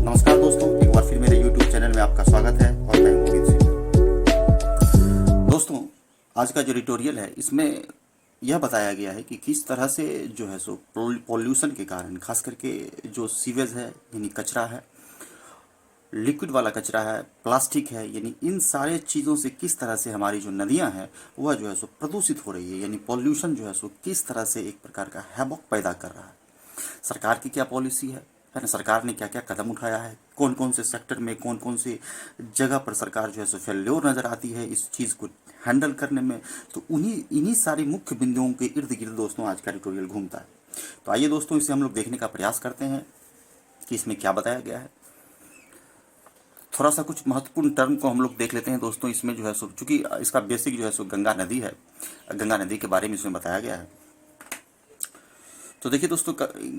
नमस्कार दोस्तों, एक बार फिर मेरे YouTube चैनल में आपका स्वागत है और मैं हूं उमेद सिंह। दोस्तों, आज का जो एडिटोरियल है इसमें यह बताया गया है कि किस तरह से जो है सो पॉल्यूशन के कारण, खास करके जो सीवेज है यानी कचरा है, लिक्विड वाला कचरा है, प्लास्टिक है, यानी इन सारे चीज़ों से किस तरह से हमारी जो नदियां हैं वह जो है सो प्रदूषित हो रही है। यानी पॉल्यूशन जो है सो किस तरह से एक प्रकार का हैवॉक पैदा कर रहा है। सरकार की क्या पॉलिसी है ना, सरकार ने क्या क्या कदम उठाया है, कौन कौन से सेक्टर में, कौन कौन से जगह पर सरकार जो है सो फेल्योर नज़र आती है इस चीज़ को हैंडल करने में। तो इन्हीं सारी मुख्य बिंदुओं के इर्द गिर्द दोस्तों आज का ट्यूटोरियल घूमता है। तो आइए दोस्तों, इसे हम लोग देखने का प्रयास करते हैं कि इसमें क्या बताया गया है। थोड़ा सा कुछ महत्वपूर्ण टर्म को हम लोग देख लेते हैं दोस्तों। इसमें जो है सो चूंकि इसका बेसिक जो है सो गंगा नदी है, गंगा नदी के बारे में इसमें बताया गया है। तो देखिए दोस्तों,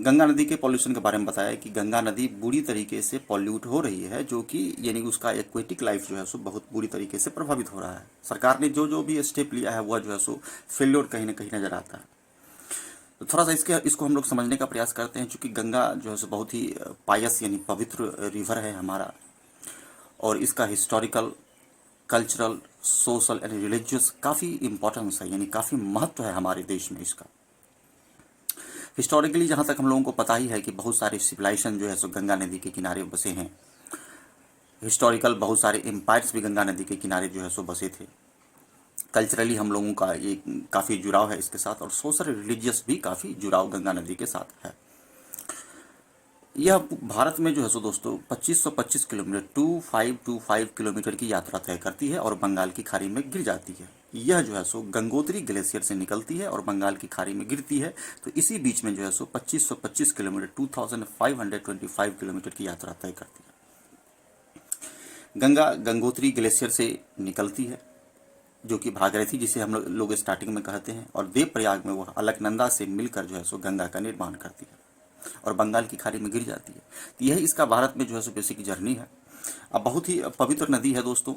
गंगा नदी के पॉल्यूशन के बारे में बताया है कि गंगा नदी बुरी तरीके से पॉल्यूट हो रही है, जो कि यानी उसका एक्वेटिक लाइफ जो है सो बहुत बुरी तरीके से प्रभावित हो रहा है। सरकार ने जो जो भी स्टेप लिया है वह जो है सो फेल्योर कहीं ना कहीं नजर आता है। तो थोड़ा सा इसको हम लोग समझने का प्रयास करते हैं। चूँकि गंगा जो है सो बहुत ही पायस यानी पवित्र रिवर है हमारा, और इसका historical, cultural, social and religious काफ़ी इंपॉर्टेंस है, यानी काफ़ी महत्व है हमारे देश में इसका। हिस्टोरिकली जहाँ तक हम लोगों को पता ही है कि बहुत सारे सिविलाइजेशन जो है सो गंगा नदी के किनारे बसे हैं। हिस्टोरिकल बहुत सारे एम्पायर्स भी गंगा नदी के किनारे जो है सो बसे थे। कल्चरली हम लोगों का ये काफ़ी जुड़ाव है इसके साथ, और सोशल रिलीजियस भी काफ़ी जुड़ाव गंगा नदी के साथ है। यह भारत में जो है सो दोस्तों 2525 किलोमीटर 2525 किलोमीटर की यात्रा तय करती है और बंगाल की खाड़ी में गिर जाती है। यह जो है सो गंगोत्री ग्लेशियर से निकलती है और बंगाल की खाड़ी में गिरती है। तो इसी बीच में जो है सो 2525 किलोमीटर 2525 किलोमीटर की यात्रा तय करती है। गंगा गंगोत्री ग्लेशियर से निकलती है, जो कि भागीरथी जिसे हम लोग स्टार्टिंग में कहते हैं, और देवप्रयाग में वह अलकनंदा से मिलकर जो है सो गंगा का निर्माण करती है और बंगाल की खाड़ी में गिर जाती है। तो यही इसका भारत में जो है सो बेसिक जर्नी है। अब बहुत ही पवित्र नदी है दोस्तों।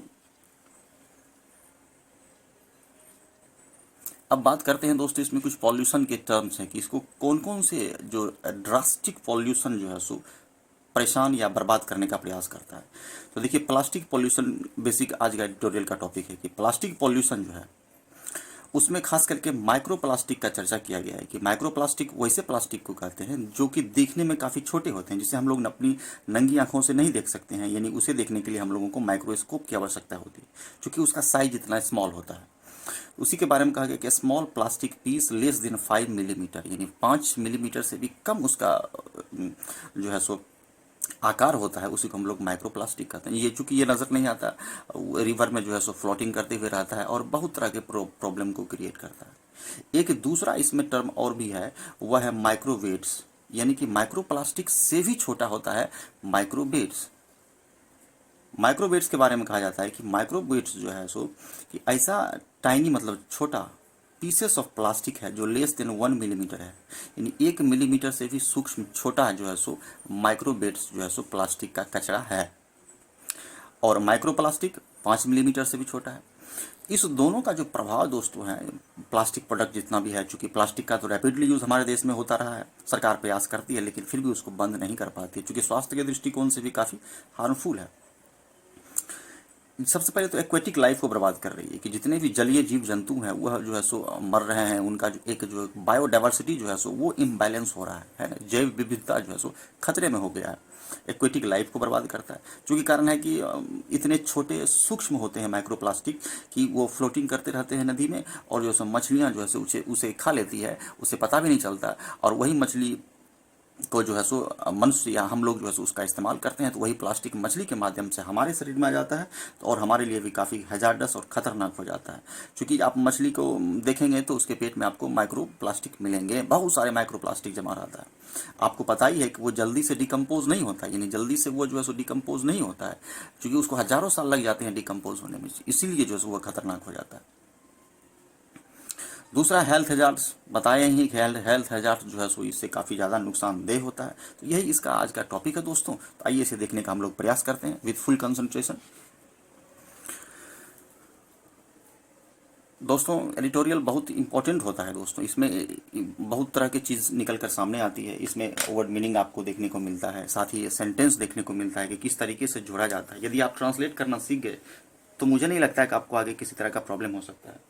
अब बात करते हैं दोस्तों, इसमें कुछ पॉल्यूशन के टर्म्स हैं कि इसको कौन कौन से जो ड्रास्टिक पॉल्यूशन जो है सो परेशान या बर्बाद करने का प्रयास करता है। तो देखिए, प्लास्टिक पॉल्यूशन बेसिक आज का एडिटोरियल का टॉपिक है कि प्लास्टिक पॉल्यूशन जो है उसमें खास करके माइक्रो प्लास्टिक का चर्चा किया गया है। कि माइक्रो प्लास्टिक वैसे प्लास्टिक को कहते हैं जो कि देखने में काफ़ी छोटे होते हैं, जिसे हम लोग अपनी नंगी आंखों से नहीं देख सकते हैं। यानी उसे देखने के लिए हम लोगों को माइक्रोस्कोप की आवश्यकता होती है, क्योंकि उसका साइज इतना स्मॉल होता है। उसी के बारे में कहा गया कि small plastic piece less than 5 millimetre, यानी 5 मिलीमीटर से भी कम उसका जो है सो आकार होता है, उसी को हम लोग माइक्रो प्लास्टिक कहते हैं। ये चूंकि ये नज़र नहीं आता, रिवर में जो है सो फ्लोटिंग करते हुए रहता है और बहुत तरह के प्रॉब्लम को क्रिएट करता है। एक दूसरा इसमें टर्म और भी है, वह है माइक्रोवेट्स, यानी कि माइक्रो प्लास्टिक से भी छोटा होता है माइक्रोवेट्स। माइक्रोवेट्स के बारे में कहा जाता है कि माइक्रोवेट्स जो है सो कि ऐसा टाइनी मतलब छोटा पीसेस ऑफ प्लास्टिक है जो लेस देन 1 मिलीमीटर है, यानी 1 मिलीमीटर से भी सूक्ष्म छोटा जो है सो माइक्रोवेट्स जो है सो प्लास्टिक का कचरा है। और माइक्रो प्लास्टिक 5 मिलीमीटर से भी छोटा है। इस दोनों का जो प्रभाव दोस्तों है प्लास्टिक प्रोडक्ट जितना भी है, चूंकि प्लास्टिक का तो रैपिडली यूज़ हमारे देश में होता रहा है, सरकार प्रयास करती है लेकिन फिर भी उसको बंद नहीं कर पाती, चूंकि स्वास्थ्य के दृष्टिकोण से भी काफ़ी हार्मफुल है। सबसे पहले तो एक्वेटिक लाइफ को बर्बाद कर रही है कि जितने भी जलीय जीव जंतु हैं वह जो है सो मर रहे हैं। उनका जो बायोडाइवर्सिटी जो है सो वो इम्बैलेंस हो रहा है ना, जैव विविधता जो है सो खतरे में हो गया है। एक्वेटिक लाइफ को बर्बाद करता है, क्योंकि कारण है कि इतने छोटे सूक्ष्म होते हैं माइक्रोप्लास्टिक कि वो फ्लोटिंग करते रहते हैं नदी में, और जो है मछलियाँ जो है सो उसे खा लेती है, उसे पता भी नहीं चलता। और वही मछली को जो है सो मनुष्य या हम लोग जो है सो उसका इस्तेमाल करते हैं, तो वही प्लास्टिक मछली के माध्यम से हमारे शरीर में आ जाता है, तो और हमारे लिए भी काफ़ी हैजार्डस और ख़तरनाक हो जाता है। क्योंकि आप मछली को देखेंगे तो उसके पेट में आपको माइक्रो प्लास्टिक मिलेंगे, बहुत सारे माइक्रो प्लास्टिक जमा रहता है। आपको पता ही है कि वो जल्दी से डिकम्पोज नहीं होता, यानी जल्दी से वो जो है सो डिकम्पोज नहीं होता है, क्योंकि उसको हज़ारों साल लग जाते हैं डिकम्पोज होने में, इसीलिए जो है सो वो खतरनाक हो जाता है। दूसरा हेल्थ हैजार्ड्स बताए ही, हेल्थ हैजार्ड्स जो है सो इससे काफ़ी ज़्यादा नुकसानदेह होता है। तो यही इसका आज का टॉपिक है दोस्तों। तो आइए इसे देखने का हम लोग प्रयास करते हैं विद फुल कंसंट्रेशन। दोस्तों एडिटोरियल बहुत इंपॉर्टेंट होता है दोस्तों, इसमें बहुत तरह की चीज़ निकल कर सामने आती है। इसमें वर्ड मीनिंग आपको देखने को मिलता है, साथ ही सेंटेंस देखने को मिलता है कि किस तरीके से जोड़ा जाता है। यदि आप ट्रांसलेट करना सीख गए तो मुझे नहीं लगता है कि आपको आगे किसी तरह का प्रॉब्लम हो सकता है।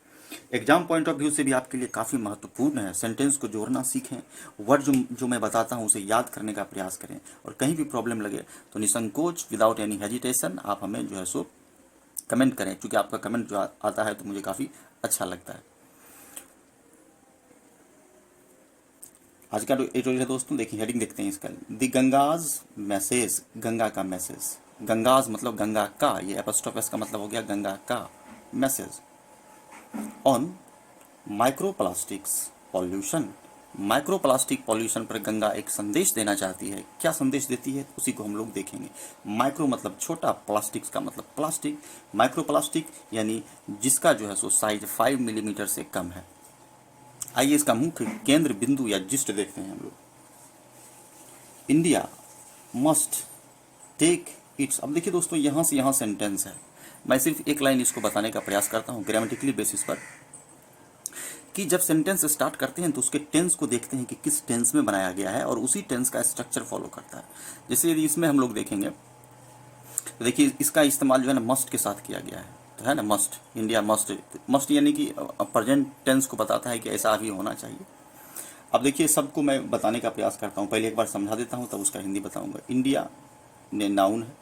एग्जाम पॉइंट ऑफ व्यू से भी आपके लिए काफ़ी महत्वपूर्ण है। सेंटेंस को जोड़ना सीखें, वर्ड जो मैं बताता हूँ उसे याद करने का प्रयास करें, और कहीं भी प्रॉब्लम लगे तो निसंकोच विदाउट एनी हेजिटेशन आप हमें जो है सो कमेंट करें, क्योंकि आपका कमेंट जो आता है तो मुझे काफ़ी अच्छा लगता है। आज का एडिटोरियल है दोस्तों, देखिए हेडिंग देखते हैं इसका, द गंगाज मैसेज, गंगा का मैसेज। गंगाज मतलब गंगा का, ये एपोस्ट्रोफ का मतलब हो गया गंगा का message on microplastics pollution. Microplastic pollution पर गंगा एक संदेश देना चाहती है। क्या संदेश देती है उसी को हम लोग देखेंगे। माइक्रो मतलब छोटा, प्लास्टिक्स का मतलब प्लास्टिक। माइक्रोप्लास्टिक यानी जिसका जो है सो साइज 5 मिलीमीटर से कम है। आइए इसका मुख्य केंद्र बिंदु या जिस्ट देखते हैं हम लोग। इंडिया मस्ट टेक इट्स, अब देखिए दोस्तों यहाँ से यहाँ सेंटेंस है, मैं सिर्फ एक लाइन इसको बताने का प्रयास करता हूँ ग्रामेटिकली बेसिस पर, कि जब सेंटेंस स्टार्ट करते हैं तो उसके टेंस को देखते हैं कि किस टेंस में बनाया गया है और उसी टेंस का स्ट्रक्चर फॉलो करता है। जैसे यदि इसमें हम लोग देखेंगे तो देखिए इसका इस्तेमाल जो है ना मस्ट के साथ किया गया है, तो है ना मस्ट, इंडिया मस्ट। मस्ट यानी कि प्रेजेंट टेंस को बताता है कि ऐसा अभी होना चाहिए। अब देखिए सबको मैं बताने का प्रयास करता हूँ, पहले एक बार समझा देता हूँ तब उसका हिंदी बताऊँगा। इंडिया ने नाउन है,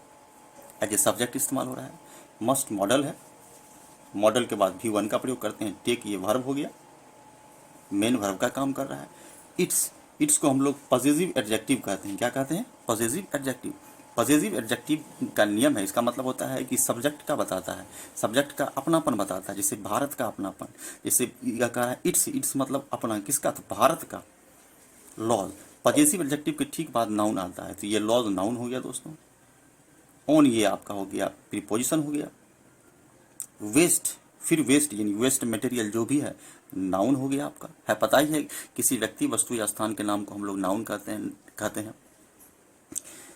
एज ए सब्जेक्ट इस्तेमाल हो रहा है। मस्ट मॉडल है, मॉडल के बाद भी वन का प्रयोग करते हैं। टेक ये वर्ब हो गया, मेन वर्ब का काम कर रहा है। इट्स को हम लोग पॉसेसिव एडजेक्टिव कहते हैं। क्या कहते हैं? Possessive adjective. पॉसेसिव एडजेक्टिव का नियम है, इसका मतलब होता है कि सब्जेक्ट का बताता है, सब्जेक्ट का अपनापन बताता है। जैसे भारत का अपनापन, जैसे यह कहा है इट्स मतलब अपना, किसका? तो भारत का। लॉज, पॉसेसिव एडजेक्टिव के ठीक बाद नाउन आता है, तो ये लॉज नाउन हो गया दोस्तों। ऑन ये आपका हो गया प्रीपोजिशन हो गया। वेस्ट, फिर वेस्ट यानी वेस्ट मटेरियल जो भी है नाउन हो गया आपका। है पता ही है किसी व्यक्ति वस्तु या स्थान के नाम को हम लोग नाउन कहते हैं।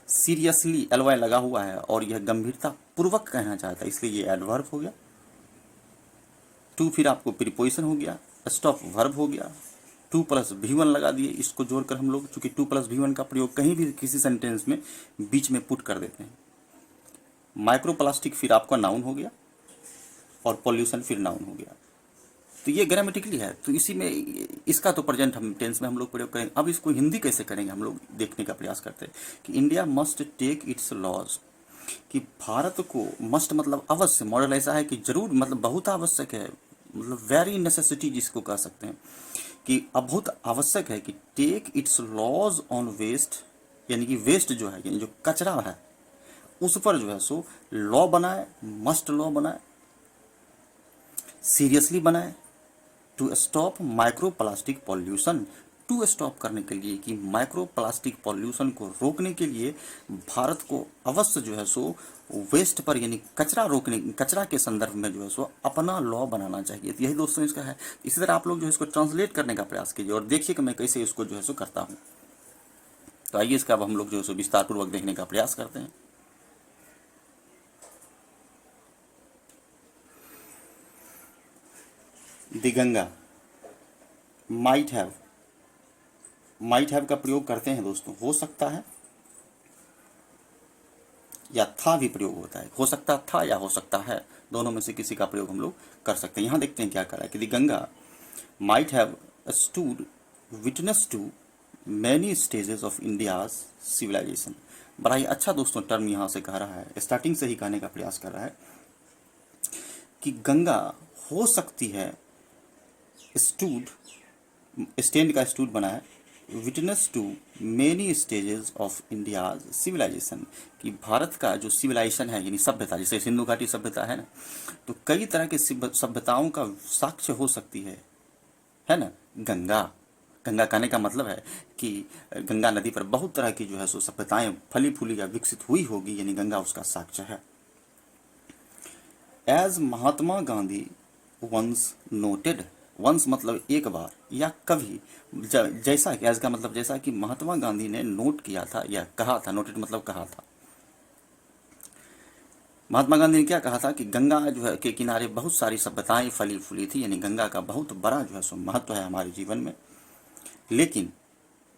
सीरियसली एलवाई लगा हुआ है और यह गंभीरता पूर्वक कहना चाहता है, इसलिए ये एडवर्ब हो गया। टू फिर आपको प्रीपोजिशन हो गया, स्टॉप वर्ब हो गया। टू प्लस भी वन लगा दिए, इसको जोड़कर हम लोग चूंकि टू प्लस भी वन का प्रयोग कहीं भी किसी सेंटेंस में बीच में पुट कर देते हैं। माइक्रोप्लास्टिक फिर आपका नाउन हो गया और पॉल्यूशन फिर नाउन हो गया। तो ये ग्रामेटिकली है, तो इसी में इसका तो प्रेजेंट हम टेंस में हम लोग प्रयोग करेंगे। अब इसको हिंदी कैसे करेंगे हम लोग देखने का प्रयास करते हैं कि India must take its laws, कि भारत को, मस्ट मतलब अवश्य, मॉडल ऐसा है कि जरूर मतलब बहुत आवश्यक है, मतलब वेरी नेसेसिटी जिसको कह सकते हैं, कि अब बहुत आवश्यक है कि take its laws on waste, यानी कि वेस्ट जो है यानी जो कचरा है उस पर जो है सो लॉ बनाए, मस्ट लॉ बनाए, सीरियसली बनाए, to stop micro plastic pollution. To stop करने के लिए, कि माइक्रो प्लास्टिक पॉल्यूशन को रोकने के लिए भारत को अवश्य जो है सो वेस्ट पर यानी कचरा रोकने, कचरा के संदर्भ में जो है सो अपना लॉ बनाना चाहिए। तो यही दोस्तों इसका है। इसी तरह आप लोग जो है इसको ट्रांसलेट करने का प्रयास कीजिए और देखिए कि मैं कैसे इसको जो है सो करता हूँ। तो आइए इसका अब हम लोग जो है सो विस्तार पूर्वक देखने का प्रयास करते हैं। The Ganga, might have, might have का प्रयोग करते हैं दोस्तों, हो सकता है या था भी प्रयोग होता है। हो सकता था या हो सकता है, दोनों में से किसी का प्रयोग हम लोग कर सकते हैं। यहाँ देखते हैं क्या कर रहा है कि the Ganga might have stood witness to many stages of India's civilisation. बड़ा ही अच्छा दोस्तों टर्म यहाँ से कह रहा है, स्टार्टिंग से ही कहने का प्रयास कर रहा है कि गंगा हो सकती है, स्टूड, स्टैंड का स्टूड बना है, witness to many stages of India's civilisation, कि भारत का जो सिविलाइजेशन है यानी सभ्यता, जैसे सिंधु घाटी सभ्यता है ना, तो कई तरह के सभ्यताओं का साक्ष्य हो सकती है ना गंगा। गंगा कहने का मतलब है कि गंगा नदी पर बहुत तरह की जो है सो सभ्यताएं फली फूली या विकसित हुई होगी, यानी गंगा उसका साक्ष्य है। As Mahatma Gandhi once noted, once मतलब एक बार या कभी, जैसा कि एज का मतलब जैसा कि महात्मा गांधी ने नोट किया था या कहा था, नोटेड मतलब कहा था। महात्मा गांधी ने क्या कहा था कि गंगा जो है के किनारे बहुत सारी सभ्यताएं फली फूली थी, यानी गंगा का बहुत बड़ा जो है सो महत्व है हमारे जीवन में। लेकिन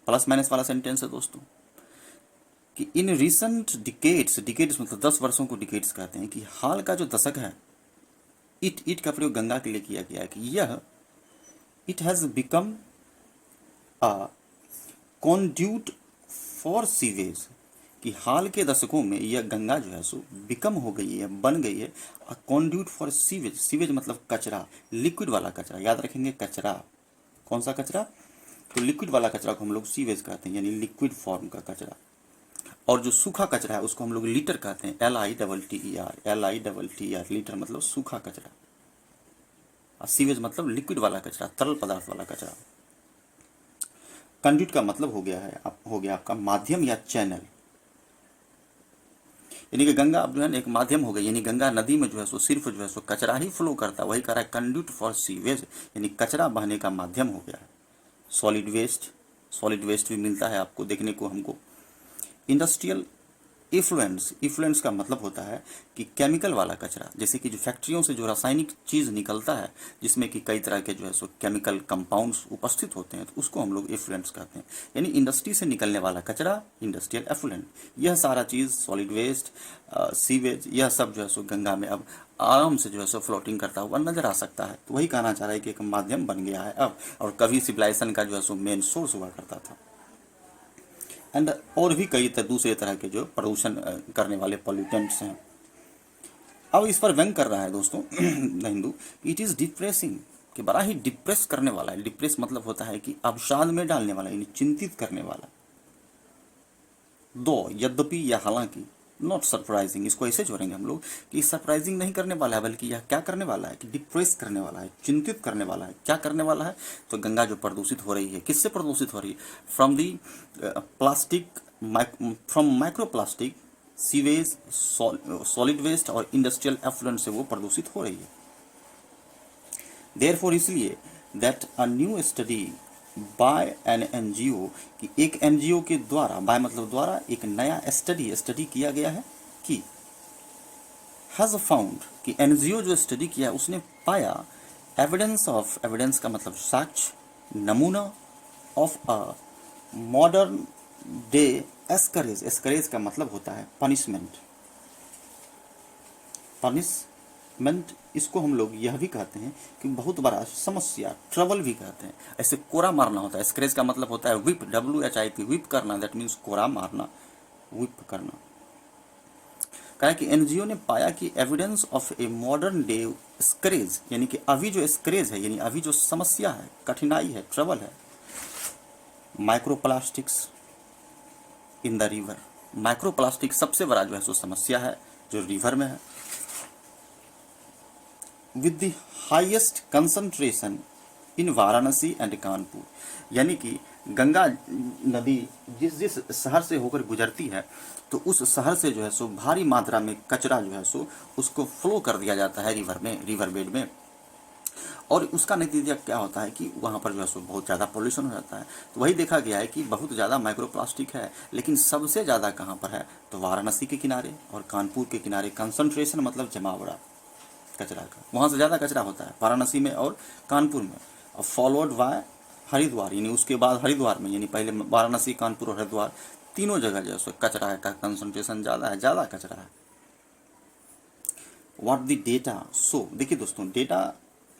प्लस माइनस वाला सेंटेंस है दोस्तों कि इन रिसेंट डिकेड्स, डिकेड्स मतलब 10 वर्षों को डिकेड्स कहते हैं, कि हाल का जो दशक है, इट का प्रयोग गंगा के लिए किया गया है कि यह it has become a conduit for sewage, कि हाल के दशकों में यह गंगा जो है सो बिकम हो गई है, बन गई है कॉन्ड्यूट फॉर सीवेज। सीवेज मतलब कचरा, लिक्विड वाला कचरा, याद रखेंगे कचरा, कौन सा कचरा, तो लिक्विड वाला कचरा को हम लोग सीवेज कहते हैं, यानी लिक्विड फॉर्म का कचरा। और जो सूखा कचरा है उसको हम लोग लीटर कहते हैं, LITTER, LITTER, लीटर मतलब सूखा कचरा, और सीवेज मतलब लिक्विड वाला कचरा, तरल पदार्थ वाला कचरा। कंड्यूट का मतलब हो गया आपका माध्यम या चैनल, यानी कि गंगा अब जो है ना एक माध्यम हो गई, यानी गंगा नदी में जो है सो सिर्फ जो है सो कचरा ही फ्लो करता है, वही कह रहा है कंड्यूट फॉर सीवेज, यानी कचरा बहने का माध्यम हो गया है। सॉलिड वेस्ट भी मिलता है आपको देखने को हमको। इंडस्ट्रियल इफ्लुएंस, इफ्लुएंस का मतलब होता है कि केमिकल वाला कचरा, जैसे कि जो फैक्ट्रियों से जो रासायनिक चीज़ निकलता है जिसमें कि कई तरह के जो है सो केमिकल कंपाउंड्स उपस्थित होते हैं, तो उसको हम लोग इफ्लुएंस कहते हैं। यानी इंडस्ट्री से निकलने वाला कचरा, इंडस्ट्रियल एफ्लुएंट, यह सारा चीज़ सॉलिड वेस्ट, सीवेज, यह सब जो है सो गंगा में अब आराम से जो है सो फ्लोटिंग करता हुआ नजर आ सकता है। तो वही कहना चाह रहा है कि एक माध्यम बन गया है अब, और कभी सिविलाइजेशन का जो है सो मेन सोर्स हुआ करता था। एंड और भी कई दूसरे तरह के जो प्रदूषण करने वाले पॉल्यूटेंट्स हैं। अब इस पर व्यंग कर रहा है दोस्तों हिंदू, इट इज डिप्रेसिंग, कि बड़ा ही डिप्रेस करने वाला है। डिप्रेस मतलब होता है कि अवसाद में डालने वाला, यानी चिंतित करने वाला। दो यद्यपि या हालांकि, नॉट सरप्राइजिंग, इसको ऐसे जोड़ेंगे हम लोग कि सरप्राइजिंग नहीं करने वाला है, बल्कि यह क्या करने वाला है कि डिप्रेस करने वाला है, चिंतित करने वाला है। क्या करने वाला है, तो गंगा जो प्रदूषित हो रही है, किससे प्रदूषित हो रही है, from the plastic, from micro plastic, sewage, solid waste और इंडस्ट्रियल एफ्लुएंट से वो प्रदूषित हो रही है। देयरफॉर, इसलिए that a new study by an NGO, कि एक एनजीओ के द्वारा, बाय मतलब द्वारा, एक नया स्टडी किया गया है कि हैज फाउंड, कि एनजीओ जो स्टडी किया उसने पाया एविडेंस का मतलब साक्ष्य, नमूना, ऑफ अ मॉडर्न डे एस्करेज, एस्करेज का मतलब होता है पनिशमेंट, इसको हम लोग यह भी कहते हैं कि बहुत बड़ा समस्या, ट्रबल भी कहते हैं। ऐसे कोरा मारना होता है, स्क्रैच का मतलब होता है विप, WHIP, विप करना, दैट मीन्स कोरा मारना, विप करना। कहा कि एनजीओ ने पाया कि evidence of a modern day scratch, यानी कि अभी जो स्क्रैच है, यानी अभी जो समस्या है, कठिनाई है, ट्रबल है, microplastics in the river. Microplastic सबसे बड़ा जो है सो समस्या है जो रिवर में है, with the highest concentration in Varanasi and Kanpur, यानी कि गंगा नदी जिस शहर से होकर गुजरती है, तो उस शहर से जो है सो भारी मात्रा में कचरा जो है सो उसको फ्लो कर दिया जाता है रिवर में, रिवर बेड में, और उसका नतीजा क्या होता है कि वहाँ पर जो है सो बहुत ज़्यादा पोल्यूशन हो जाता है। तो वही देखा गया है कि बहुत ज़्यादा माइक्रोप्लास्टिक है, लेकिन सबसे ज़्यादा कहाँ पर है, तो वाराणसी के किनारे और कानपुर के किनारे। कंसंट्रेशन मतलब जमावड़ा कचरा का, वहाँ से ज़्यादा कचरा होता है वाराणसी में और कानपुर में, और फॉलोड बाय हरिद्वार, यानी उसके बाद हरिद्वार में, यानी पहले वाराणसी, कानपुर और हरिद्वार, तीनों जगह जो है कचरा का कंसंट्रेशन ज़्यादा है, ज़्यादा कचरा है। व्हाट द डेटा सो, देखिए दोस्तों, डेटा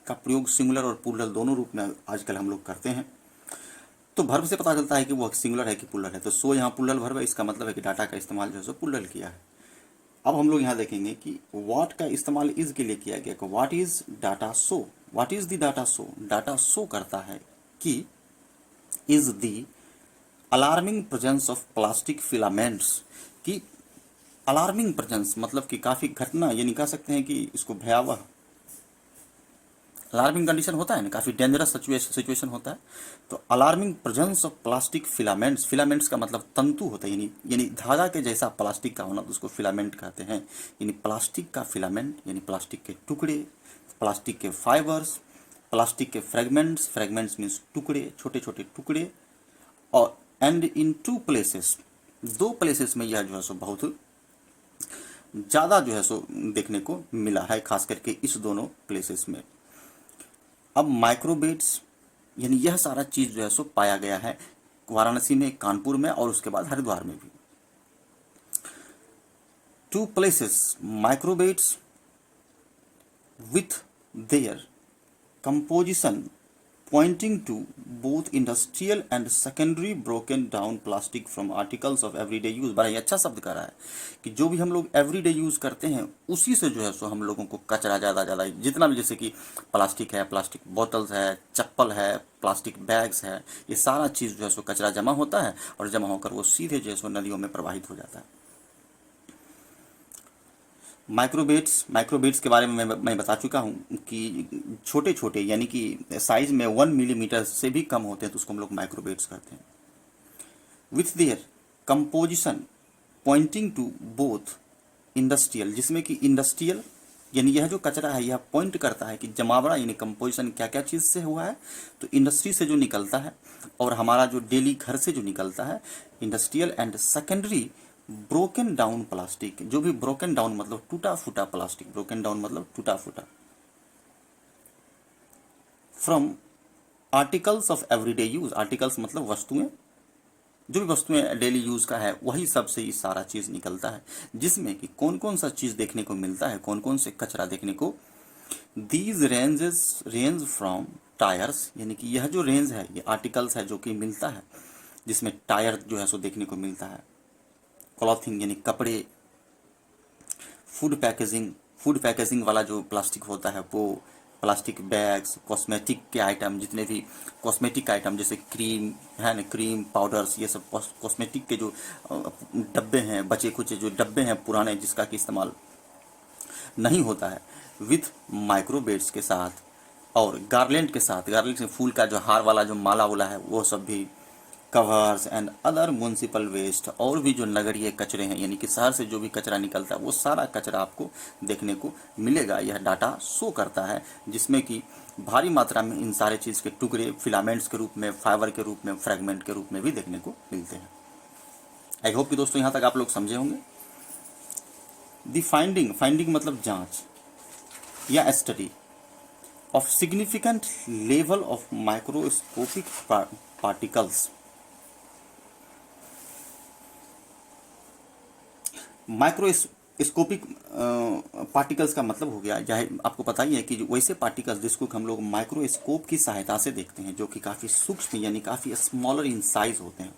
का प्रयोग सिंगुलर और प्लूरल दोनों रूप में आजकल हम लोग करते हैं। तो वर्ब से पता चलता है कि वो सिंगुलर है कि प्लूरल है, तो सो यहाँ प्लूरल वर्ब है, इसका मतलब है कि डाटा का इस्तेमाल जो है सो प्लूरल किया है। अब हम लोग यहाँ देखेंगे कि व्हाट का इस्तेमाल इज के लिए किया गया, what is data show, what is the data show, data show करता है कि is the alarming presence of plastic filaments, कि अलार्मिंग प्रेजेंस मतलब कि काफ़ी घटना, यानी कह सकते हैं कि इसको भयावह, अलार्मिंग कंडीशन होता है ना, काफ़ी डेंजरस सिचुएशन होता है। तो alarming presence of plastic filaments, filaments का मतलब तंतु होता है, यानी धागा के जैसा प्लास्टिक का होना, तो उसको फिलामेंट कहते हैं। यानी प्लास्टिक का फिलामेंट, यानी प्लास्टिक के टुकड़े, प्लास्टिक के फाइबर्स, प्लास्टिक के फ्रेगमेंट्स, फ्रेगमेंट्स मीन्स टुकड़े, छोटे छोटे टुकड़े, और एंड इन 2 प्लेसेस, 2 प्लेसेस में यह जो है सो बहुत ज़्यादा जो है सो देखने को मिला है, खास करके इस दोनों प्लेसेस में। अब माइक्रोबेट्स यानी यह सारा चीज़ जो है सो पाया गया है वाराणसी में, कानपुर में और उसके बाद हरिद्वार में भी। 2 places microbates with their composition pointing to both industrial and secondary broken down plastic from articles of everyday use। बड़ा ही अच्छा शब्द कह रहा है कि जो भी हम लोग एवरीडे यूज करते हैं उसी से जो है सो हम लोगों को कचरा ज़्यादा जितना भी, जैसे कि प्लास्टिक है, प्लास्टिक बोतल्स है, चप्पल है, प्लास्टिक बैग्स है, ये सारा चीज़ जो है सो कचरा जमा होता है और जमा होकर वो सीधे जो है सो नदियों में प्रवाहित हो जाता है। माइक्रोबेट्स के बारे में मैं बता चुका हूँ कि छोटे छोटे यानी कि साइज में 1 मिलीमीटर से भी कम होते हैं तो उसको हम लोग माइक्रोबेट्स कहते हैं। With their composition pointing to both industrial, जिसमें कि इंडस्ट्रियल यानी यह जो कचरा है यह पॉइंट करता है कि जमावड़ा यानी कंपोजिशन क्या क्या चीज़ से हुआ है, तो इंडस्ट्री से जो निकलता है और हमारा जो डेली घर से जो निकलता है industrial, and secondary broken down plastic, जो भी ब्रोकन डाउन मतलब टूटा फूटा प्लास्टिक, ब्रोकन डाउन मतलब टूटा फूटा, from articles of everyday use, articles मतलब वस्तुएं, जो भी वस्तुएं डेली यूज का है वही सब से ये सारा चीज निकलता है, जिसमें कि कौन कौन सा चीज देखने को मिलता है, कौन कौन से कचरा देखने को। दीज रेंज फ्रॉम टायर्स, यानी कि यह जो रेंज है ये आर्टिकल्स है जो कि मिलता है, जिसमें टायर जो है सो देखने को मिलता है, क्लॉथिंग यानी कपड़े, फूड पैकेजिंग वाला जो प्लास्टिक होता है वो, प्लास्टिक बैग्स, कॉस्मेटिक के आइटम, जितने भी कॉस्मेटिक आइटम जैसे क्रीम है ना, क्रीम पाउडर्स, ये सब कॉस्मेटिक के जो डब्बे हैं, बचे कुछ जो डब्बे हैं पुराने जिसका कि इस्तेमाल नहीं होता है, विथ माइक्रोबेट्स के साथ और गार्लैंड के साथ, गार्लैंड से फूल का जो हार वाला जो माला वाला है वो सब भी, covers and other municipal waste, और भी जो नगरीय कचरे हैं यानी कि शहर से जो भी कचरा निकलता है वो सारा कचरा आपको देखने को मिलेगा। यह डाटा शो करता है, जिसमें कि भारी मात्रा में इन सारे चीज़ के टुकड़े फिलामेंट्स के रूप में, फाइबर के रूप में, फ्रेगमेंट के रूप में भी देखने को मिलते हैं। आई होप कि दोस्तों यहाँ तक आप लोग समझे होंगे। दी फाइंडिंग मतलब जांच या study of significant level of microscopic particles. Microscopic particles का मतलब हो गया, चाहे आपको पता ही है कि जो वैसे पार्टिकल्स जिसको हम लोग माइक्रोस्कोप की सहायता से देखते हैं, जो कि काफ़ी सूक्ष्म यानी काफ़ी स्मॉलर इन साइज होते हैं।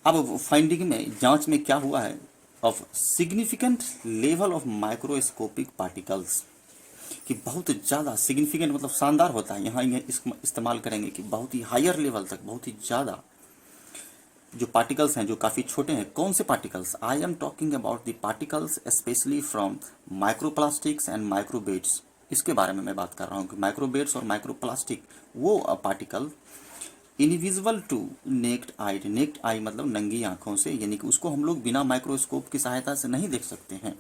अब फाइंडिंग में, जांच में क्या हुआ है, of significant level of microscopic particles, कि बहुत ज़्यादा सिग्निफिकेंट मतलब शानदार होता है, यहाँ ये इस्तेमाल करेंगे कि बहुत ही हायर लेवल तक, बहुत ही ज़्यादा जो पार्टिकल्स हैं जो काफ़ी छोटे हैं। कौन से particles? I am talking about the particles specially from microplastics and microbeads. इसके बारे में मैं बात कर रहा हूँ कि माइक्रोबेट्स और माइक्रोप्लास्टिक वो particle invisible to naked eye मतलब नंगी आंखों से, यानी कि उसको हम लोग बिना माइक्रोस्कोप की सहायता से नहीं देख सकते हैं,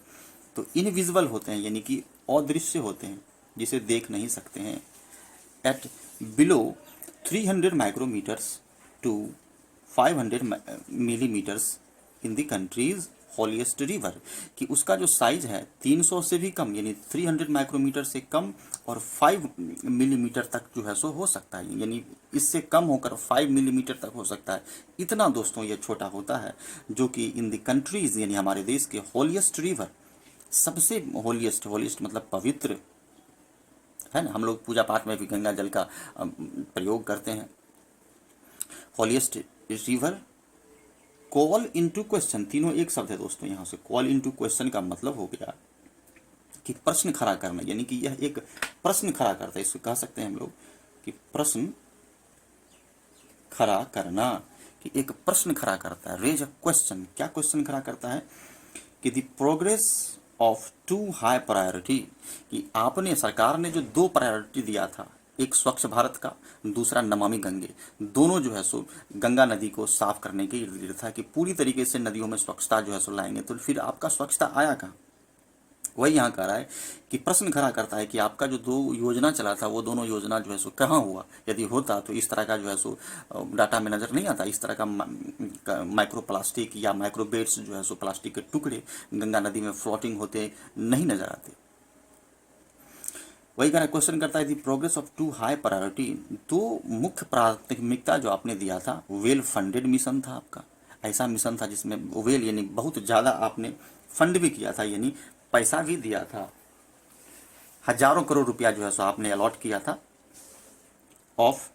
तो इनविजिबल होते हैं यानी कि अदृश्य होते हैं, जिसे देख नहीं सकते हैं। At below 300 micrometres to 500 millimetres in the country's holiest river, कि उसका जो साइज है 300 से भी कम यानी 300 माइक्रोमीटर से कम और 5 मिलीमीटर तक जो है सो हो सकता है, यानी इससे कम होकर 5 मिलीमीटर तक हो सकता है। इतना दोस्तों ये छोटा होता है, जो कि इन द कंट्रीज यानी हमारे देश के हॉलिएस्ट रिवर, सबसे होलिएस्ट मतलब पवित्र है ना, हम लोग पूजा पाठ में भी गंगा जल का प्रयोग करते हैं। हॉलिएस्ट रिवर कॉल इनटू क्वेश्चन, तीनों एक शब्द है दोस्तों। यहाँ से कॉल इनटू क्वेश्चन का मतलब हो गया कि प्रश्न खड़ा करना, यानी कि यह एक प्रश्न खड़ा करता है, इसको कह सकते हैं हम लोग कि प्रश्न खड़ा करना, कि एक प्रश्न खड़ा करता है। रेज अ क्वेश्चन, क्या क्वेश्चन खड़ा करता है कि the progress of 2 high priority, कि आपने, सरकार ने जो 2 प्रायोरिटी दिया था, एक स्वच्छ भारत का, दूसरा नमामि गंगे, दोनों जो है सो गंगा नदी को साफ करने के इर्द गिर्द था कि पूरी तरीके से नदियों में स्वच्छता जो है सो लाएंगे, तो फिर आपका स्वच्छता आया कहाँ? वही यहाँ कह रहा है कि प्रश्न खड़ा करता है कि आपका जो 2 योजना चला था वो दोनों योजना जो है सो कहाँ हुआ। यदि होता तो इस तरह का जो है सो डाटा में नज़र नहीं आता, इस तरह का माइक्रो प्लास्टिक या माइक्रोबेट्स जो है सो प्लास्टिक के टुकड़े गंगा नदी में फ्लोटिंग होते नहीं नजर आते। वही कहना क्वेश्चन करता है दी प्रोग्रेस ऑफ 2 हाई प्रायोरिटी, 2 मुख्य प्राथमिकता जो आपने दिया था, वेल फंडेड मिशन था आपका, ऐसा मिशन था जिसमें वेल यानी बहुत ज़्यादा आपने फंड भी किया था, यानी पैसा भी दिया था, हजारों करोड़ रुपया जो है सो आपने अलॉट किया था ऑफ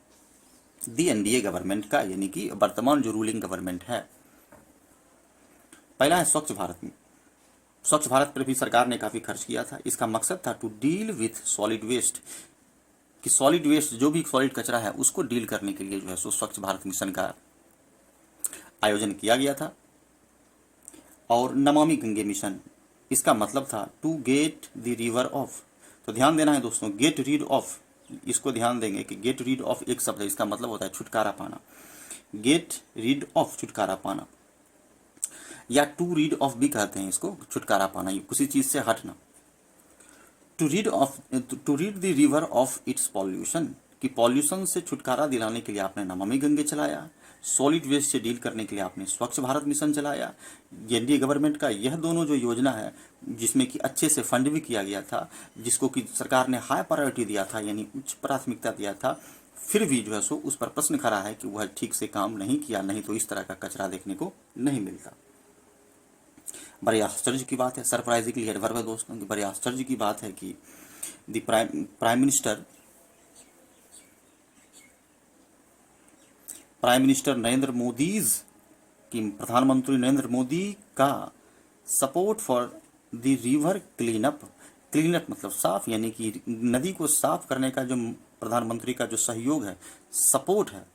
दी एनडीए गवर्नमेंट का, यानी कि वर्तमान जो रूलिंग गवर्नमेंट है। पहला है स्वच्छ भारत में, स्वच्छ भारत पर भी सरकार ने काफ़ी खर्च किया था। इसका मकसद था to deal with solid waste, कि सॉलिड वेस्ट जो भी सॉलिड कचरा है उसको डील करने के लिए जो है सो स्वच्छ भारत मिशन का आयोजन किया गया था। और नमामि गंगे मिशन, इसका मतलब था to get the river of, तो ध्यान देना है दोस्तों, गेट रीड ऑफ, इसको ध्यान देंगे कि गेट रीड ऑफ एक शब्द है, इसका मतलब होता है छुटकारा पाना, गेट रीड ऑफ छुटकारा पाना, या टू रीड ऑफ भी कहते हैं इसको, छुटकारा पाना, किसी चीज से हटना। To rid the river of its pollution, कि पॉल्यूशन से छुटकारा दिलाने के लिए आपने नमामि गंगे चलाया, सॉलिड वेस्ट से डील करने के लिए आपने स्वच्छ भारत मिशन चलाया। एनडीए गवर्नमेंट का यह दोनों जो योजना है, जिसमें कि अच्छे से फंड भी किया गया था, जिसको कि सरकार ने हाई प्रायोरिटी दिया था, यानी उच्च प्राथमिकता दिया था, फिर भी जो है सो उस पर प्रश्न खड़ा है कि वह ठीक से काम नहीं किया, नहीं तो इस तरह का कचरा देखने को नहीं मिलता। बड़े आश्चर्य की बात है, सरप्राइजिंगली एडवर्ब है दोस्तों, कि बड़े आश्चर्य की बात है कि the prime minister Narendra Modi की, प्रधानमंत्री नरेंद्र मोदी का support for the river cleanup, cleanup मतलब साफ, यानी कि नदी को साफ करने का जो प्रधानमंत्री का जो सहयोग है, सपोर्ट है,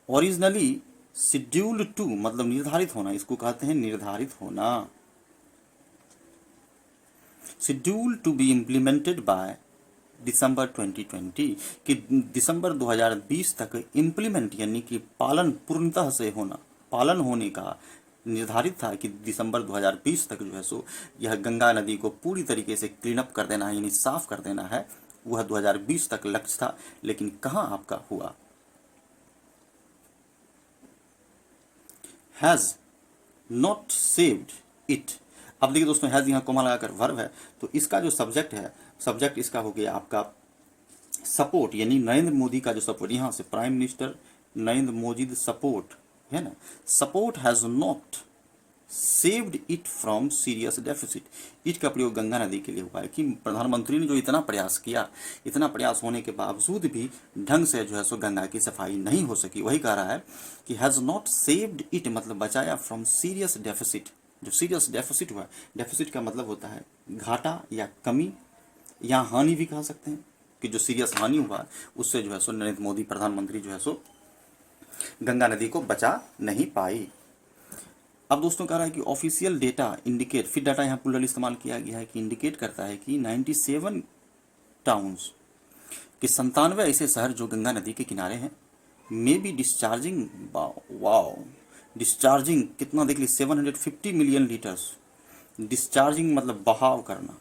ओरिजिनली शेड्यूल्ड टू मतलब निर्धारित होना, इसको कहते हैं निर्धारित होना, schedule to be implemented by December 2020, कि दिसंबर 2020 तक इम्प्लीमेंट यानी कि पालन पूर्णतः से होना, पालन होने का निर्धारित था कि दिसंबर 2020 तक जो है सो यह गंगा नदी को पूरी तरीके से क्लीन अप कर देना है, यानी साफ कर देना है, वह 2020 तक लक्ष्य था। लेकिन कहाँ आपका हुआ, हैज नॉट सेव्ड इट। अब देखिए दोस्तों, हैज यहाँ कोमा लगाकर वर्ब है, तो इसका जो सब्जेक्ट है, सब्जेक्ट इसका हो गया आपका सपोर्ट, यानी नरेंद्र मोदी का जो सपोर्ट, यहाँ से prime minister Narendra Modi support है ना, support has not saved it from serious deficit. It का प्रयोग गंगा नदी के लिए हुआ है कि प्रधानमंत्री ने जो इतना प्रयास किया, इतना प्रयास होने के बावजूद भी ढंग से जो है सो गंगा की सफाई नहीं हो सकी। वही कह रहा है कि हैज नॉट सेव्ड इट मतलब बचाया फ्रॉम सीरियस डेफिसिट। जो सीरियस डेफिसिट हुआ, डेफिसिट का मतलब होता है घाटा या कमी या हानि भी कह सकते हैं, कि जो सीरियस हानि हुआ उससे जो है सो नरेंद्र मोदी प्रधानमंत्री जो है सो गंगा नदी को बचा नहीं पाई। अब दोस्तों कह रहा है कि ऑफिशियल डेटा इंडिकेट, फिर डाटा यहाँ प्लूरल इस्तेमाल किया गया है कि इंडिकेट करता है कि 97 टाउन्स के 97 ऐसे शहर जो गंगा नदी के किनारे हैं, may be discharging, wow discharging कितना देख ली, 750 मिलियन लीटर्स। डिस्चार्जिंग मतलब बहाव करना,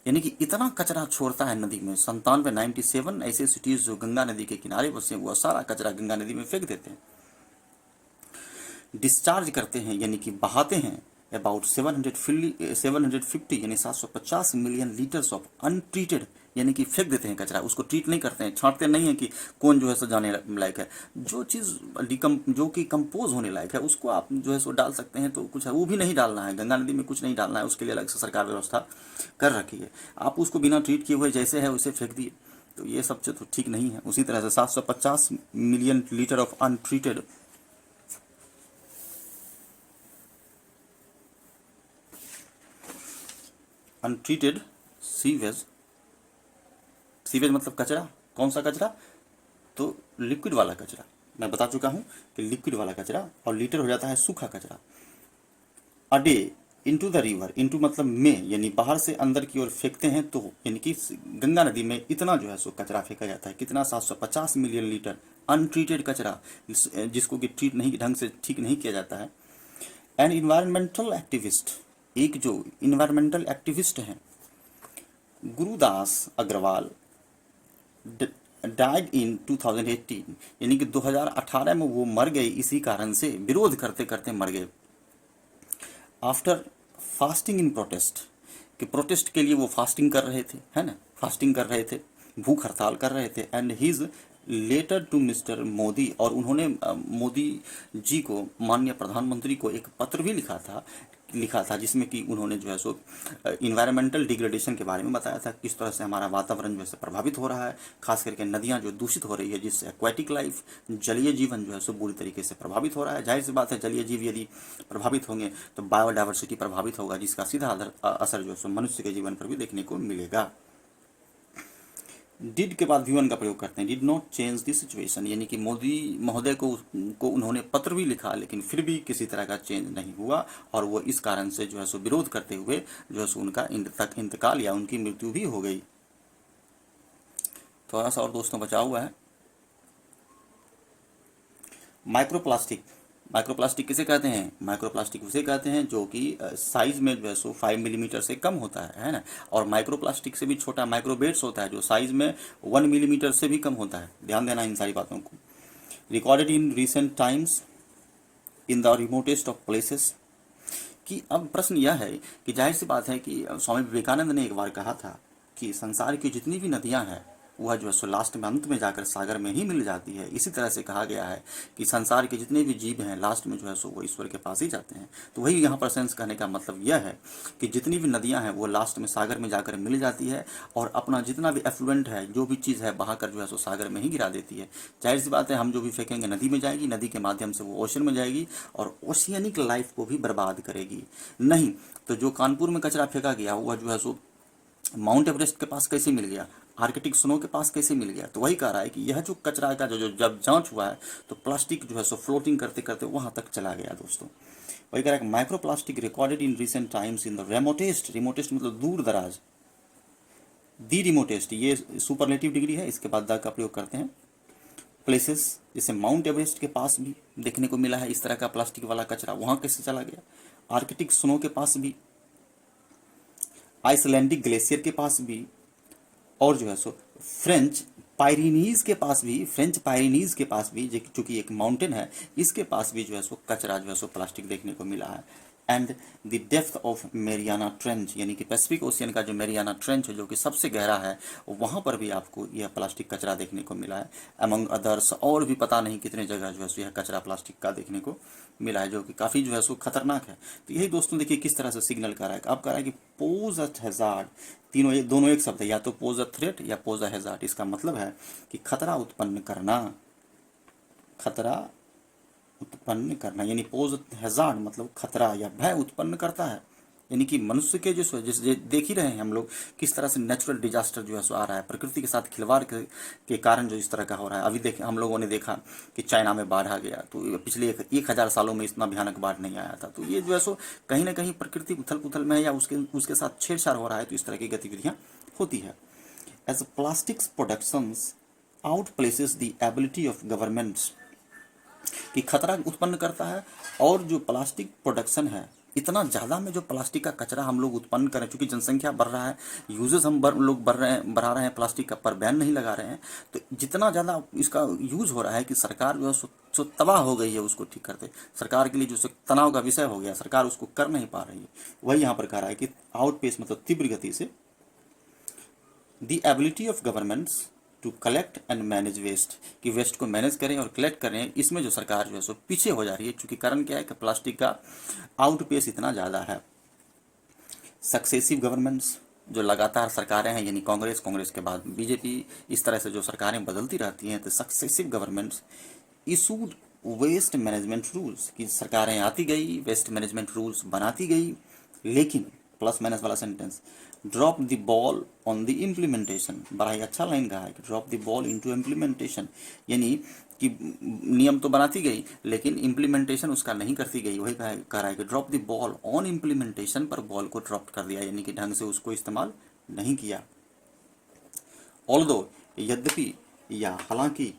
यानी कि इतना कचरा छोड़ता है नदी में। 97 ऐसे सिटीज जो गंगा नदी के किनारे बसे, वो सारा कचरा गंगा नदी में फेंक देते हैं। डिस्चार्ज करते हैं यानी कि बहाते हैं अबाउट 750 यानी 750 मिलियन लीटर्स ऑफ अनट्रीटेड, यानी कि फेंक देते हैं कचरा, उसको ट्रीट नहीं करते हैं, छांटते नहीं है कि कौन जो है सो जाने लायक है। जो चीज़ जो कि कंपोज होने लायक है उसको आप जो है सो डाल सकते हैं, तो कुछ है वो भी नहीं डालना है, गंगा नदी में कुछ नहीं डालना है, उसके लिए अलग से सरकार व्यवस्था कर रखी है। आप उसको बिना ट्रीट किए हुए जैसे है उसे फेंक दिए, तो ये सब चीज़ तो ठीक नहीं है। उसी तरह से 750 million litre of untreated sewage, sewage मतलब कचरा, कौन सा कचरा, तो लिक्विड वाला कचरा। मैं बता चुका हूं कि लिक्विड वाला कचरा, और लीटर हो जाता है सूखा कचरा। A day into the river, into मतलब में, यानी बाहर से अंदर की ओर फेंकते हैं, तो यानी कि गंगा नदी में इतना जो है सो कचरा फेंका जाता है, कितना 750 मिलियन लीटर अनट्रीटेड कचरा, जिसको कि ट्रीट नहीं ढंग से ठीक नहीं किया जाता है। एन इन्वायरमेंटल एक्टिविस्ट, एक जो इन्वायरमेंटल एक्टिविस्ट हैं गुरुदास अग्रवाल डाइड इन 2018, यानी कि 2018 में वो मर गए इसी कारण से, विरोध करते करते मर गए। आफ्टर फास्टिंग इन प्रोटेस्ट, कि प्रोटेस्ट के लिए वो फास्टिंग कर रहे थे, है ना, फास्टिंग कर रहे थे, भूख हड़ताल कर रहे थे। And his letter to Mr Modi, और उन्होंने मोदी जी को, माननीय प्रधानमंत्री को एक पत्र भी लिखा था जिसमें कि उन्होंने जो है सो इन्वायरमेंटल डिग्रेडेशन के बारे में बताया था, किस तरह से हमारा वातावरण जो है प्रभावित हो रहा है, खास करके नदियां जो दूषित हो रही है, जिससे एक्वेटिक लाइफ, जलीय जीवन जो है सो बुरी तरीके से प्रभावित हो रहा है। जाहिर सी बात है, जलीय जीव यदि प्रभावित होंगे तो बायोडाइवर्सिटी प्रभावित होगा, जिसका सीधा असर जो है सो मनुष्य के जीवन पर भी देखने को मिलेगा। डिड के बाद V1 का प्रयोग करते हैं, did not change the situation, यानी कि मोदी महोदय को उन्होंने पत्र भी लिखा, लेकिन फिर भी किसी तरह का चेंज नहीं हुआ, और वो इस कारण से जो है सो विरोध करते हुए जो है सो उनका इंतकाल या उनकी मृत्यु भी हो गई। थोड़ा सा और दोस्तों बचा हुआ है। माइक्रोप्लास्टिक, माइक्रोप्लास्टिक किसे कहते हैं? माइक्रोप्लास्टिक उसे कहते हैं जो कि साइज में जो है सो 5 मिलीमीटर से कम होता है ना, और माइक्रोप्लास्टिक से भी छोटा माइक्रोबेट्स होता है जो साइज में 1 मिलीमीटर से भी कम होता है। ध्यान देना इन सारी बातों को। Recorded in recent times in the remotest of places, कि अब प्रश्न यह है कि जाहिर सी बात है कि स्वामी विवेकानंद ने एक बार कहा था कि संसार की जितनी भी नदियां हैं वह जो है सो लास्ट में, अंत में जाकर सागर में ही मिल जाती है। इसी तरह से कहा गया है कि संसार के जितने भी जीव हैं लास्ट में जो है सो वो ईश्वर के पास ही जाते हैं। तो वही यहाँ पर सेंस कहने का मतलब यह है कि जितनी भी नदियां हैं वो लास्ट में सागर में जाकर मिल जाती है, और अपना जितना भी एफ्लुएंट है, जो भी चीज़ है, बहाकर जो है सो सागर में ही गिरा देती है। जाहिर सी बात है, हम जो भी फेंकेंगे नदी में जाएगी, नदी के माध्यम से वो ओशन में जाएगी और ओशियनिक लाइफ को भी बर्बाद करेगी। नहीं तो जो कानपुर में कचरा फेंका गया वह जो है सो माउंट एवरेस्ट के पास कैसे मिल गया, आर्कटिक स्नो के पास कैसे मिल गया? तो वही कह रहा है कि यह जो कचरा का जो जब जांच हुआ है तो प्लास्टिक जो है सो फ्लोटिंग करते करते वहां तक चला गया दोस्तों। वही कह रहा है micro plastic recorded in recent times in the remotest, remotest मतलब दूर दराज, दी रिमोटेस्ट ये सुपरलेटिव डिग्री है, इसके बाद द का प्रयोग करते हैं। प्लेसेस जैसे माउंट एवरेस्ट के पास भी देखने को मिला है इस तरह का प्लास्टिक वाला कचरा, वहां कैसे चला गया? आर्कटिक स्नो के पास भी, आइसलैंडिक ग्लेशियर के पास भी, और जो है सो फ्रेंच पायरिनीज के पास भी, फ्रेंच पायरिनीज के पास भी चूंकि एक माउंटेन है, इसके पास भी जो है सो कचरा जो है सो प्लास्टिक देखने को मिला है। And the depth of Mariana trench, यानी कि पैसिफिक ओशियन का जो मेरियाना ट्रेंच है जो कि सबसे गहरा है, वहाँ पर भी आपको यह प्लास्टिक कचरा देखने को मिला है। अमंग अदर्स और भी पता नहीं कितने जगह जो है सो यह कचरा प्लास्टिक का देखने को मिला है, जो कि काफ़ी जो है सो खतरनाक है। तो यही दोस्तों देखिए किस तरह से सिग्नल कर रहा है। अब कह रहा है कि पोज अ हैजार्ड, दोनों एक शब्द है, या तो पोज अ थ्रेट या पोज अ हैजार्ड। इसका मतलब है कि खतरा उत्पन्न करना, खतरा उत्पन्न करना, यानी पोज हैजार्ड मतलब खतरा या भय उत्पन्न करता है। यानी कि मनुष्य के जो जैसे देख ही रहे हैं हम लोग किस तरह से नेचुरल डिजास्टर जो है सो आ रहा है, प्रकृति के साथ खिलवाड़ के कारण जो इस तरह का हो रहा है। अभी देख हम लोगों ने देखा कि चाइना में बाढ़ आ गया, तो पिछले 1000 सालों में इतना भयानक बाढ़ नहीं आया था। तो ये जो है सो कहीं ना कहीं प्रकृति उथल पुथल में है या उसके साथ छेड़छाड़ हो रहा है, तो इस तरह की गतिविधियां होती है। As plastics productions outpaces the ability of governments, कि खतरा उत्पन्न करता है, और जो प्लास्टिक प्रोडक्शन है इतना ज़्यादा में जो प्लास्टिक का कचरा हम लोग उत्पन्न करें, क्योंकि जनसंख्या बढ़ रहा है, यूजेस हम लोग बढ़ा रहे हैं प्लास्टिक का, पर बैन नहीं लगा रहे हैं, तो जितना ज़्यादा इसका यूज हो रहा है कि सरकार जो है सो तबाह हो गई है उसको ठीक करते। सरकार के लिए जो तनाव का विषय हो गया, सरकार उसको कर नहीं पा रही है। वही यहाँ पर कह रहा है कि आउटपेस मतलब तीव्र गति से, the ability of governments to collect and manage waste, कि वेस्ट को मैनेज करें और कलेक्ट करें, इसमें जो सरकार जो है सो पीछे हो जा रही है। क्योंकि कारण क्या है कि प्लास्टिक का आउटपेस इतना ज़्यादा है। सक्सेसिव गवर्नमेंट्स, जो लगातार सरकारें हैं, यानी कांग्रेस के बाद बीजेपी, इस तरह से जो सरकारें बदलती रहती हैं, तो successive governments issued waste management rules, की सरकारें आती गई, वेस्ट मैनेजमेंट रूल्स बनाती गई, लेकिन प्लस माइनस वाला sentence, drop the ball on the implementation, बड़ा ही अच्छा लाइन कहा है कि drop the ball into implementation, यानी कि नियम तो बनाती गई लेकिन इम्प्लीमेंटेशन उसका नहीं करती गई। वही कह रहा है कि drop the ball on implementation, पर बॉल को ड्रॉप कर दिया, यानी कि ढंग से उसको इस्तेमाल नहीं किया। ऑल्दो, यद्यपि या हालांकि,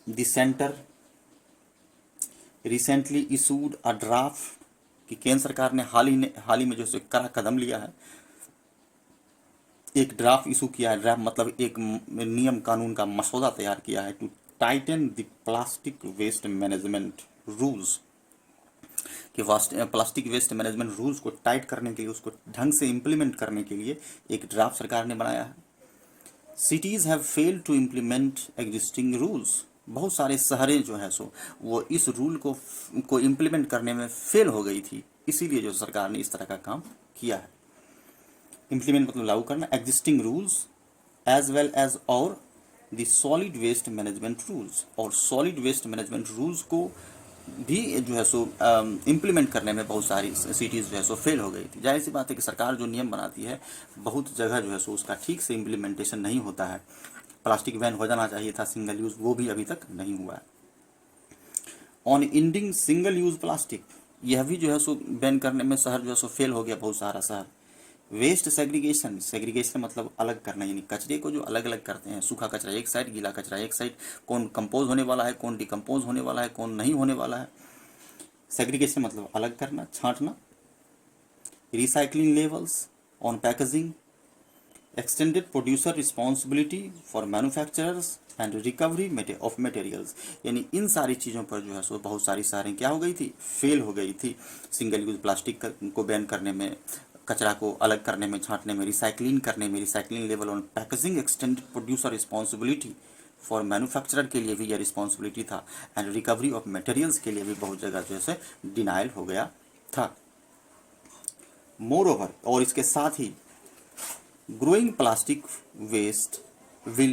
the centre recently issued a draft, कि केंद्र सरकार ने हाल ही में जो है कड़ा कदम लिया है, एक ड्राफ्ट इशू किया है। ड्राफ्ट मतलब एक नियम कानून का मसौदा तैयार किया है to tighten the plastic waste management rules, कि प्लास्टिक वेस्ट मैनेजमेंट रूल्स को टाइट करने के लिए, उसको ढंग से इम्प्लीमेंट करने के लिए एक ड्राफ्ट सरकार ने बनाया है। Cities have failed to implement existing rules, बहुत सारे शहरें जो है सो वो इस रूल को इम्प्लीमेंट करने में फेल हो गई थी, इसीलिए जो सरकार ने इस तरह का काम किया है। इम्प्लीमेंट मतलब लागू करना, existing rules as well as और the solid waste management rules, और सॉलिड वेस्ट मैनेजमेंट रूल्स को भी जो है सो इम्प्लीमेंट करने में बहुत सारी सिटीज़ जो है सो फेल हो गई थी। जाहिर सी बात है कि सरकार जो नियम बनाती है बहुत जगह जो है सो उसका ठीक से इम्प्लीमेंटेशन नहीं होता है। प्लास्टिक बैन हो जाना चाहिए था सिंगल यूज़, वो भी अभी तक नहीं हुआ है। On ending single use plastic, यह भी जो है सो बैन करने में शहर जो है सो फेल हो गया, बहुत सारा शहर। वेस्ट सेग्रीगेशन, सेग्रीगेशन मतलब अलग करना, यानी कचरे को जो अलग अलग करते हैं, सूखा कचरा एक साइड, गीला कचरा एक साइड, कौन कंपोज होने वाला है, कौन डिकम्पोज होने वाला है, कौन नहीं होने वाला है। सेग्रीगेशन मतलब अलग करना, छांटना। Recycling levels on packaging, extended producer responsibility for manufacturers and recovery of materials, यानी इन सारी चीज़ों पर जो है सो बहुत सारी शहरें क्या हो गई थी, फेल हो गई थी। सिंगल यूज प्लास्टिक को बैन करने में, कचरा को अलग करने में, छांटने में, रिसाइकलिंग करने में, recycling level on packaging, extended producer responsibility for manufacturer के लिए भी यह रिस्पॉन्सिबिलिटी था, एंड रिकवरी ऑफ मटेरियल्स के लिए भी बहुत जगह जो है डिनाइल हो गया था। मोर ओवर, और इसके साथ ही growing plastic waste will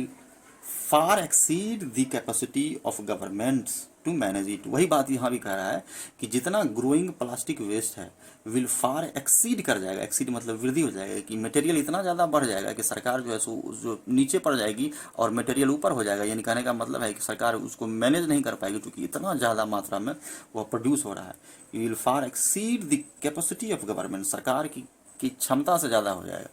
far exceed the capacity of governments to manage it। वही बात यहाँ भी कह रहा है कि जितना ग्रोइंग प्लास्टिक वेस्ट है विल फार एक्सीड कर जाएगा, एक्सीड मतलब वृद्धि हो जाएगा, कि मटेरियल इतना ज़्यादा बढ़ जाएगा कि सरकार जो है सो जो नीचे पड़ जाएगी और मटेरियल ऊपर हो जाएगा। यानी कहने का मतलब है कि सरकार उसको मैनेज नहीं कर पाएगी, क्योंकि इतना ज़्यादा मात्रा में वह प्रोड्यूस हो रहा है। Will far exceed the capacity of government, सरकार की क्षमता से ज़्यादा हो जाएगा।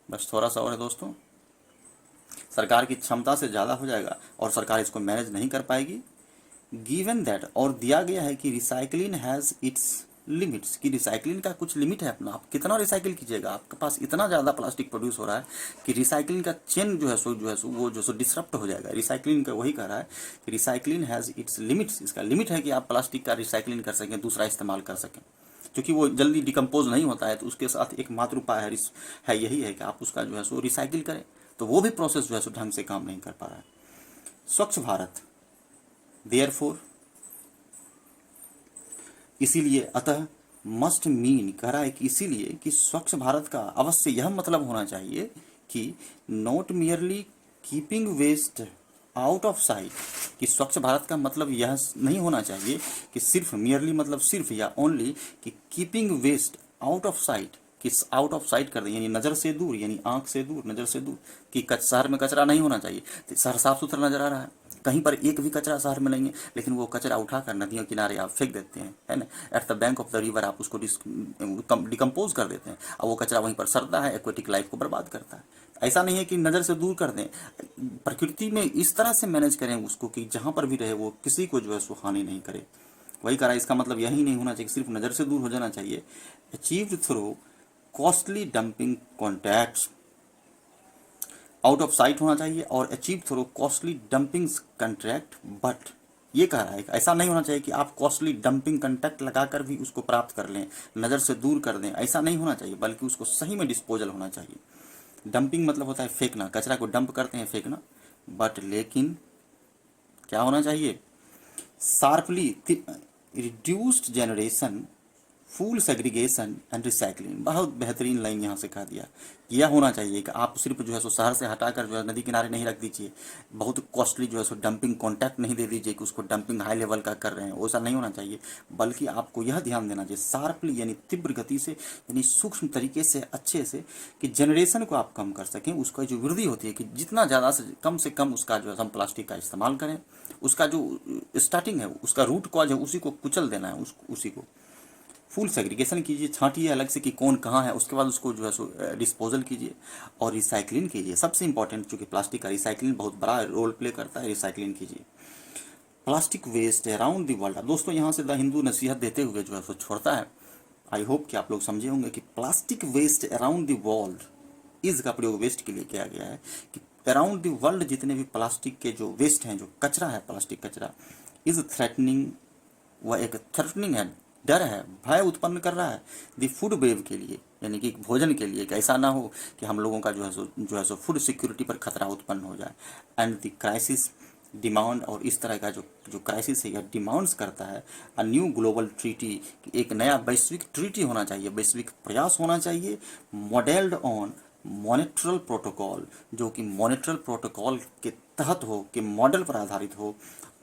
बस थोड़ा सा और है दोस्तों, सरकार की क्षमता से ज़्यादा हो जाएगा और सरकार इसको मैनेज नहीं कर पाएगी। गिवन दैट, और दिया गया है कि रिसाइकलिंग हैज़ इट्स लिमिट्स, कि रिसाइकलिंग का कुछ लिमिट है अपना, आप कितना रिसाइकिल कीजिएगा। आपके पास इतना ज़्यादा प्लास्टिक प्रोड्यूस हो रहा है कि रिसाइकलिंग का चेन जो है सो वो जो सो डिसरप्ट हो जाएगा। रिसाइकलिंग का वही कह रहा है कि रिसाइकलिंग हैज़ इट्स लिमिट्स, इसका लिमिट है कि आप प्लास्टिक का रिसाइकलिंग कर सकें, दूसरा इस्तेमाल कर सकें, क्योंकि वो जल्दी डिकम्पोज नहीं होता है। तो उसके साथ एक मात्र उपाय है यही है कि आप उसका जो है सो रिसाइकिल करें, तो वो भी प्रोसेस जो है सो ढंग से काम नहीं कर पा रहा है। स्वच्छ भारत, देयरफॉर, इसीलिए, अतः, मस्ट मीन, कह रहा है कि इसीलिए कि स्वच्छ भारत का अवश्य यह मतलब होना चाहिए कि not merely keeping waste out of sight, कि स्वच्छ भारत का मतलब यह नहीं होना चाहिए कि सिर्फ मियरली मतलब सिर्फ या ओनली, कि keeping waste out of sight, कि आउट ऑफ साइट कर दें, यानी नज़र से दूर, यानी आंख से दूर, नज़र से दूर, कि शहर में कचरा नहीं होना चाहिए। शहर साफ सुथरा नजर आ रहा है, कहीं पर एक भी कचरा शहर में नहीं है, लेकिन वो कचरा उठाकर नदियों किनारे आप फेंक देते हैं, है ना। At the bank of the river आप उसको डिकम्पोज कर देते हैं, और वो कचरा वहीं पर सड़ता है, एक्वेटिक लाइफ को बर्बाद करता है। ऐसा नहीं है कि नज़र से दूर कर दें, प्रकृति में इस तरह से मैनेज करें उसको कि जहाँ पर भी रहे वो किसी को जो है सो हानि नहीं करे। वही करा, इसका मतलब यही नहीं होना चाहिए कि सिर्फ नज़र से दूर हो जाना चाहिए। Achieved through costly dumping contacts, out of site होना चाहिए, और achieve through costly dumping contract. But ये कह रहा है कि ऐसा नहीं होना चाहिए कि आप कॉस्टली डंपिंग कंट्रैक्ट लगाकर भी उसको प्राप्त कर लें, नज़र से दूर कर दें, ऐसा नहीं होना चाहिए, बल्कि उसको सही में डिस्पोजल होना चाहिए। डंपिंग मतलब होता है फेंकना, कचरा को डंप करते हैं, फेंकना। बट लेकिन क्या होना चाहिए, sharply reduced generation, full segregation and recycling. बहुत बेहतरीन लाइन यहाँ से कहा दिया, यह होना चाहिए कि आप सिर्फ जो है सो शहर से हटाकर जो है नदी किनारे नहीं रख दीजिए, बहुत कॉस्टली जो है सो डंपिंग कॉन्टैक्ट नहीं दे दीजिए कि उसको डंपिंग हाई लेवल का कर रहे हैं, वैसा नहीं होना चाहिए। बल्कि आपको यह ध्यान देना चाहिए शार्पली, यानी तीव्र गति से, यानी सूक्ष्म तरीके से, अच्छे से, कि जनरेशन को आप कम कर सकें, उसका जो वृद्धि होती है कि जितना ज़्यादा से कम उसका जो है हम प्लास्टिक का इस्तेमाल करें, उसका जो स्टार्टिंग है, उसका रूट कॉज है, उसी को कुचल देना है, उसी को फुल सेग्रीगेशन कीजिए, छांटिए अलग से कि कौन कहाँ है, उसके बाद उसको जो है सो डिस्पोजल कीजिए और रिसाइकलिंग कीजिए। सबसे इंपॉर्टेंट, चूँकि प्लास्टिक का रिसाइकलिंग बहुत बड़ा रोल प्ले करता है, रिसाइकलिंग कीजिए। Plastic waste around the world. दोस्तों यहाँ से द हिंदू नसीहत देते हुए जो है सो छोड़ता है। आई होप कि आप लोग समझे होंगे कि plastic waste around the world, is का प्रयोग वेस्ट के लिए किया गया है कि अराउंड द वर्ल्ड जितने भी प्लास्टिक के जो वेस्ट हैं, जो कचरा है, प्लास्टिक कचरा, इज थ्रेटनिंग, वह एक थ्रेटनिंग है, डर है, भय उत्पन्न कर रहा है द फूड वेव के लिए, यानी कि भोजन के लिए, कि ऐसा ना हो कि हम लोगों का जो है सो फूड सिक्योरिटी पर खतरा उत्पन्न हो जाए। एंड द क्राइसिस डिमांड, और इस तरह का जो जो क्राइसिस है या डिमांड्स करता है अ न्यू ग्लोबल ट्रीटी, एक नया वैश्विक ट्रीटी होना चाहिए, वैश्विक प्रयास होना चाहिए, मॉडेल्ड ऑन मॉनेट्रल प्रोटोकॉल, जो कि मॉनेट्रल प्रोटोकॉल के तहत हो, कि मॉडल पर आधारित हो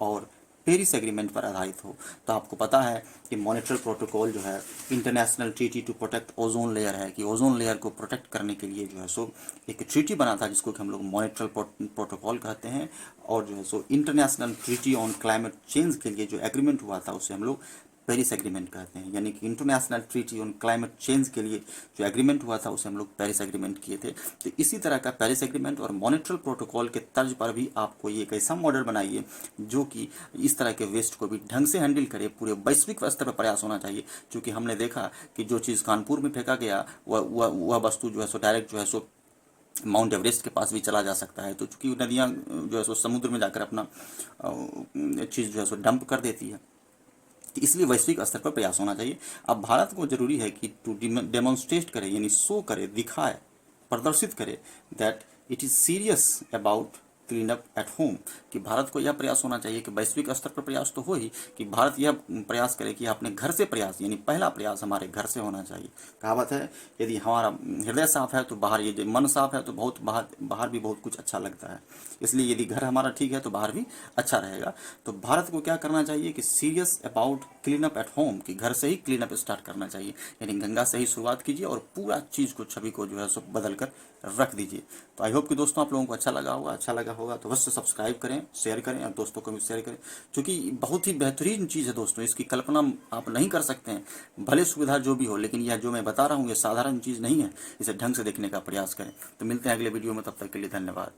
और पेरिस एग्रीमेंट पर आधारित हो। तो आपको पता है कि मॉनेट्रल प्रोटोकॉल जो है international treaty to protect ozone layer है, कि ओजोन लेयर को प्रोटेक्ट करने के लिए जो है सो एक ट्रीटी बना था, जिसको कि हम लोग मॉनेट्रल प्रोटोकॉल कहते हैं। और जो है सो international treaty on climate change के लिए जो एग्रीमेंट हुआ था उसे हम लोग पेरिस एग्रीमेंट कहते हैं, यानी कि international treaty on climate change के लिए जो एग्रीमेंट हुआ था उसे हम लोग पेरिस एग्रीमेंट किए थे। तो इसी तरह का पेरिस एग्रीमेंट और मॉनेट्रल प्रोटोकॉल के तर्ज पर भी आपको ये एक ऐसा मॉडल बनाइए जो कि इस तरह के वेस्ट को भी ढंग से हैंडल करे। पूरे वैश्विक स्तर पर प्रयास होना चाहिए, क्योंकि हमने देखा कि जो चीज़ कानपुर में फेंका गया वह वस्तु जो है सो डायरेक्ट जो है सो माउंट एवरेस्ट के पास भी चला जा सकता है। तो चूंकि नदियाँ जो है सो समुद्र में जाकर अपना चीज़ जो है सो डंप कर देती है, तो इसलिए वैश्विक स्तर पर प्रयास होना चाहिए। अब भारत को जरूरी है कि टू डेमोन्स्ट्रेट करे, यानी शो करे, दिखाए, प्रदर्शित करे that it is serious about clean up at home, कि भारत को यह प्रयास होना चाहिए कि वैश्विक स्तर पर प्रयास तो हो ही, कि भारत यह प्रयास करे कि अपने घर से प्रयास, यानी पहला प्रयास हमारे घर से होना चाहिए। कहावत है, यदि हमारा हृदय साफ है तो बाहर, ये मन साफ है तो बहुत बाहर भी बहुत कुछ अच्छा लगता है। इसलिए यदि घर हमारा ठीक है तो बाहर भी अच्छा रहेगा। तो भारत को क्या करना चाहिए कि serious about clean up at home, कि घर से ही क्लीन अप स्टार्ट करना चाहिए, यानी गंगा से ही शुरुआत कीजिए और पूरा चीज़ को, छवि को जो है सो बदल कर रख दीजिए। तो आई होप कि दोस्तों आप लोगों को अच्छा लगा होगा तो अवश्य सब्सक्राइब करें, शेयर करें और दोस्तों को भी शेयर करें, क्योंकि बहुत ही बेहतरीन चीज़ है दोस्तों। इसकी कल्पना आप नहीं कर सकते हैं, भले सुविधा जो भी हो, लेकिन यह जो मैं बता रहा हूँ ये साधारण चीज़ नहीं है। इसे ढंग से देखने का प्रयास करें। तो मिलते हैं अगले वीडियो में, तब तक के लिए धन्यवाद।